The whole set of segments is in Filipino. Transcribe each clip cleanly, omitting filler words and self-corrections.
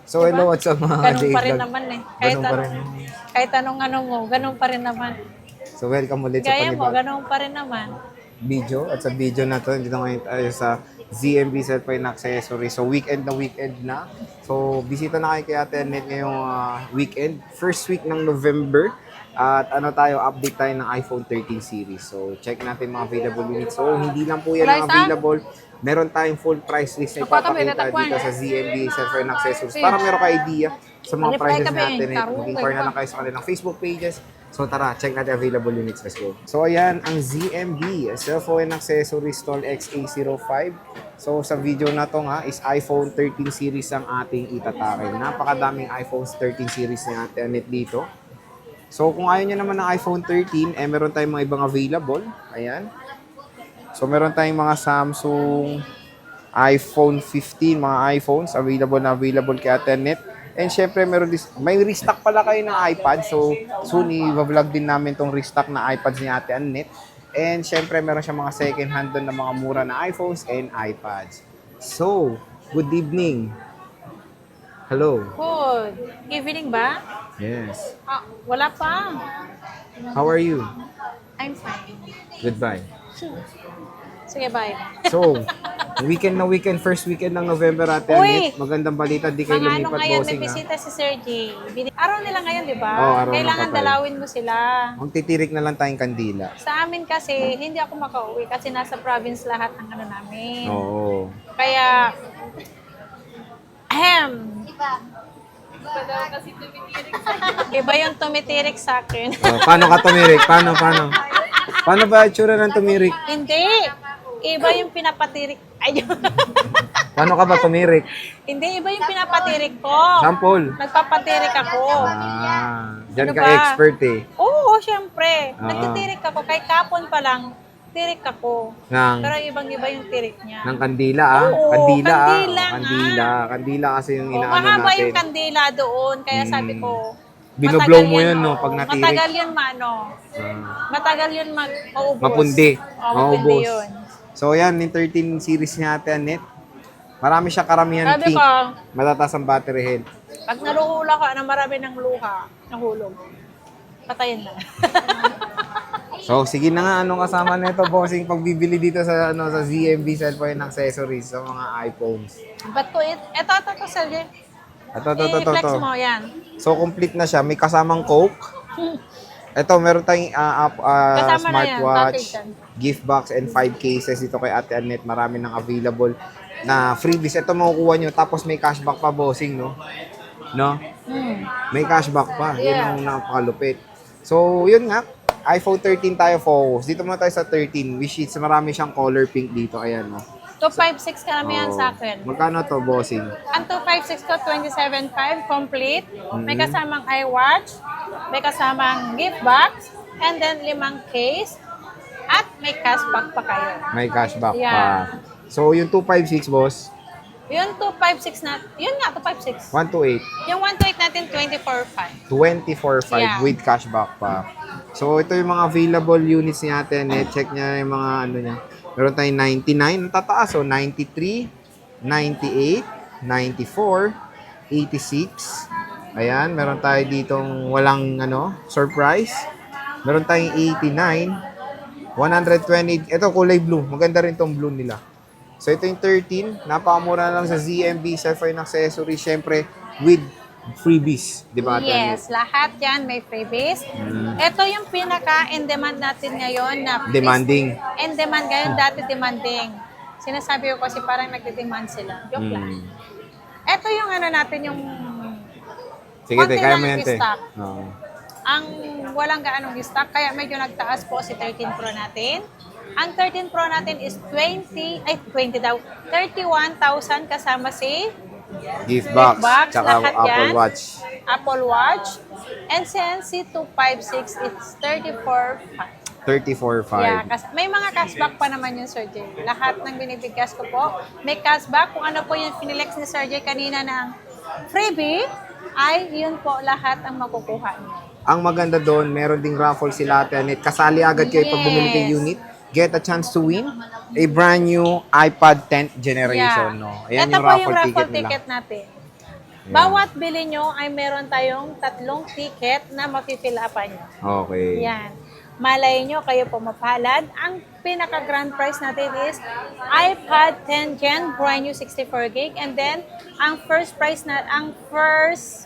So, Diba? hello, what's up mga Ganun pa rin ka-J-Vlog? naman eh. Kahit Ganun pa rin. kahit anong ano mo, ganun pa rin naman. So, welcome ulit sa Gaya mo, panibag ganun pa rin naman. video. At sa video na to, dito ngayon tayo sa ZMB Cellphone Accessory. So, weekend na. So, bisita na kayo kay Ate Annette ngayong weekend. First week ng November. At ano tayo, update tayo ng iPhone 13 series. So, check natin mga available units. So, hindi lang po yan Wala ang isa? available. Meron tayong full price list na Ako ata, may ipapakita natakwan. dito sa ZMB Cellphone Accessories para meron ka idea sa mga Reply prices ka ni ba Ate eh? Annette. Tarong, Mag-inquire na lang kayo sa kanilang Facebook pages. So tara, check natin available units. Let's go. So ayan, ang ZMB, Cellphone Accessories Stall XA05. So sa video na to nga is iPhone 13 series ang ating itatakin. Napakadaming iPhone 13 series ni Ate Annette dito. So kung ayaw nyo naman ng iPhone 13, meron tayong mga ibang available. Ayan. So meron tayong mga Samsung, iPhone 15, mga iPhones available kay Ate Annette. And syempre may restock pala kayo ng iPad. So soon i-vlog din namin tong restock na iPads ni Ate Annette. And syempre meron siya mga second hand doon na mga mura na iPhones and iPads. So, good evening. Hello. Good. Evening ba? Yes. Ah, wala pa. How are you? I'm fine. Goodbye. Sige, bye. So, weekend, first weekend ng November, Ate Uy! Annette. Magandang balita, di kayo Mga ano lumipat, ngayon, may bossing, ha? bisita si Sir J. Araw nila ngayon, di ba? Oo, araw ng Kailangan patay. dalawin mo sila. Magtitirik na lang tayong kandila. Sa amin kasi, hindi ako makauwi kasi nasa province lahat ng ano namin. Oo. Kaya, ahem. Iba yung tumitirik sa akin. Oh, paano ka tumirik? Paano? Paano ba itsura ng tumirik? Hindi. Iba yung pinapatirik. Ayun. Paano ka ba tumirik? Hindi, iba yung pinapatirik ko. Sample. Nagpapatirik ako. Diyan Ano ka ba? expert eh. Oo, syempre. Ah. Nagtitirik ako. Kay kapon pa lang, tirik ako. Ng, Pero ibang-iba yung tirik niya. ng kandila Oo, Kandila kandila Oh, nga. kandila. Kandila kasi yung Oh, inaano mahaba natin. yung kandila doon. Kaya sabi ko, Binoblow matagal mo yan, yun, no? oo. Pag natirik. Matagal yun, matagal yun maubos. Mapundi. Mapundi Maubos. yun. So yan, yung 13 series ni Ate Annette. Marami siya karamihan Sabi pink. ko, Matataas ang battery health. pag naluhula ka na marami ng luha, nahulog. Patayin na. So, sige na nga, anong kasama nito, bossing, pagbibili dito sa sa ZMB Cellphone Accessories sa mga iPhones. But to it, eto, Sergey. Ito. I-flex mo, yan. So, complete na siya. May kasamang Coke. Ito, meron tayong Kasama na yan, smartwatch, package yan. gift box, and 5 cases dito kay Ate Annette. Marami nang available na freebies. Ito, makukuha nyo. Tapos may cashback pa, bossing, no? No? May cashback pa. Yun Yeah. ang napakalupit. So, yun nga. iPhone 13 tayo focus. Dito muna tayo sa 13. Which is marami siyang color pink dito. Ayan, no? 256 karamihan Oo. sa akin. Magkano to, bossing? Ang 256 ko, 27.5, complete. May kasamang iWatch, may kasamang gift box, and then 5 case, at may cashback pa kayo. May cashback Yeah. pa. So, yung 256, boss, Yung 256 na, yun nga, 256. 128. Yung 128 natin, 24.5. 24.5 Yeah. with cashback pa. So, ito yung mga available units ni Ate Annette. Check niya yung mga ano niya. Meron tayong 99, tataas. So, 93, 98, 94, 86. Ayan, meron tayo ditong walang surprise. Meron tayong 89, 120. Ito, kulay blue. Maganda rin tong blue nila. So, ito yung 13. Napakamura lang sa ZMB Cellphone Accessories. Syempre, with freebies. Di ba, Ate Annette? Yes, lahat yan may freebies. Ito yung pinaka-in-demand natin ngayon na Demanding. in-demand ngayon, dati demanding. Sinasabi ko kasi parang nagde-demand sila. Joke lang. Ito yung ano natin, yung Sige, konti kaya lang mo yan, yung te. stock. Oo. Ang walang gaanong stock, kaya medyo nagtaas po si 13 Pro natin. Ang 13 Pro natin is 20 daw, 31,000 kasama si Gift box. box, Tsaka lahat Apple yan. Watch. Apple Watch. And since si 256, it's 34,500. 34.5. Yeah, may mga cashback pa naman yun, Sir Jay. Lahat ng binibigkas ko po, may cashback. Kung ano po yung finilex ni Sir Jay kanina ng freebie, ay yun po lahat ang makukuha niyo. Ang maganda doon, meron ding raffle sila Ate Annette. Kasali agad kayo pag bumili kayo Yes. unit. Get a chance to win a brand new iPad 10th generation. Yeah. No? Ayan Ito yung po raffle, yung raffle ticket nila. ticket natin. Bawat bili nyo ay meron tayong 3 ticket na mapifill upan nyo. Okay. Yan. Malay nyo, kayo po mapalad. Ang pinaka-grand prize natin is iPad 10 Gen, brand new 64 gig. And then, ang first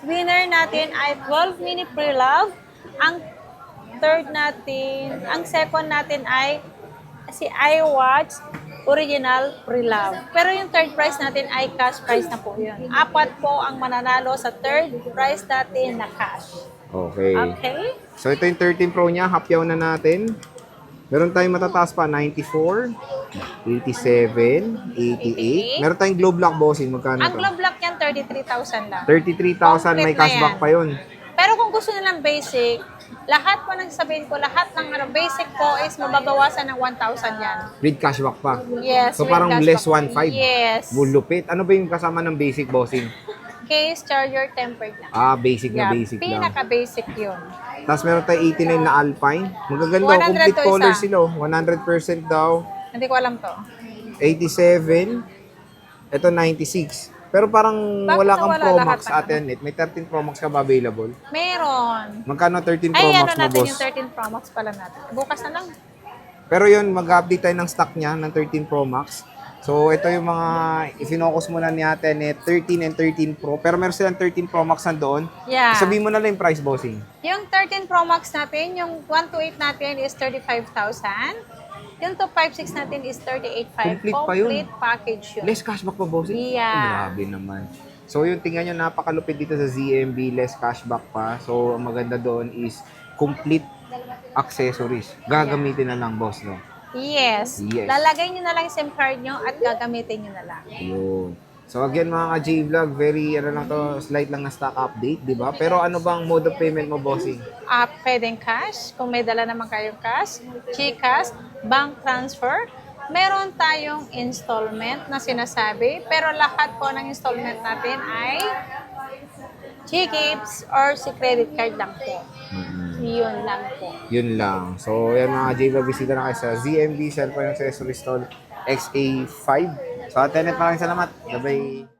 winner natin ay 12 mini pre-love. Ang second natin ay si iWatch original pre-love. Pero yung third prize natin ay cash prize na po yun. 4 po ang mananalo sa third prize natin na cash. Okay. Okay? So ito yung 13 Pro niya, hapyaw na natin. Meron tayong matataas pa, 94, 87, 88. Meron tayong globe lock bossing, magkano Ang to? glove lock yan, 33,000 lang. 33,000, may Complete na cashback yan. pa yun. Pero kung gusto nyo ng basic, lahat po ng sabihin ko, lahat ng basic po is mababawasan ng 1,000 yan. With cashback pa. Yes. So with parang cashback. less 1,500. Yes. Lupit. Ano ba yung kasama ng basic bossing? Case, charger, tempered lang. Basic na Yeah, basic lang. pinaka-basic yun. Tapos meron tayong 89 na Alpine. Magaganda, 100 complete to color isa. sila. 100% daw. Hindi ko alam to. 87. Ito 96. Pero parang Bakit wala kang nawala Pro lahat Max ng Ate Annette. May 13 Pro Max ka ba available? Meron. Magkano 13 Pro Ay, Max mo, natin boss? yung 13 Pro Max pala natin. Bukas na lang. Pero yun, mag-update tayo ng stock niya ng 13 Pro Max. So, ito yung mga i-focus muna ni Ate Annette, 13 and 13 Pro. Pero meron silang 13 Pro Max nandoon. Yeah. Sabihin mo na lang yung price, bossing. Yung 13 Pro Max natin, yung 128 natin is 35,000. Yung 256 natin is 38,500. Complete pa yun. Complete package yun. Less cashback pa, bossing? Yeah. Grabe naman. So, yung tingnan nyo, napakalupit dito sa ZMB, less cashback pa. So, ang maganda doon is complete accessories. Gagamitin na lang, boss, no? Yes. Yes. Lalagay nyo na lang yung SIM card nyo at gagamitin nyo na lang. Yun. So again mga ka-J-Vlog, very lang to, slight lang na stock update, di ba? Pero ano bang mode of payment mo, bossing? Pwedeng cash, kung may dala naman kayong cash, GCash, bank transfer. Meron tayong installment na sinasabi, pero lahat po ng installment natin ay GGives or si credit card lang po. Yun lang po. Yun lang. So yan mga ka-J-Vlog, bisita na kayo sa ZMB Cellphone Accessory Store XA5. So Ate Annette, maraming salamat. Bye-bye.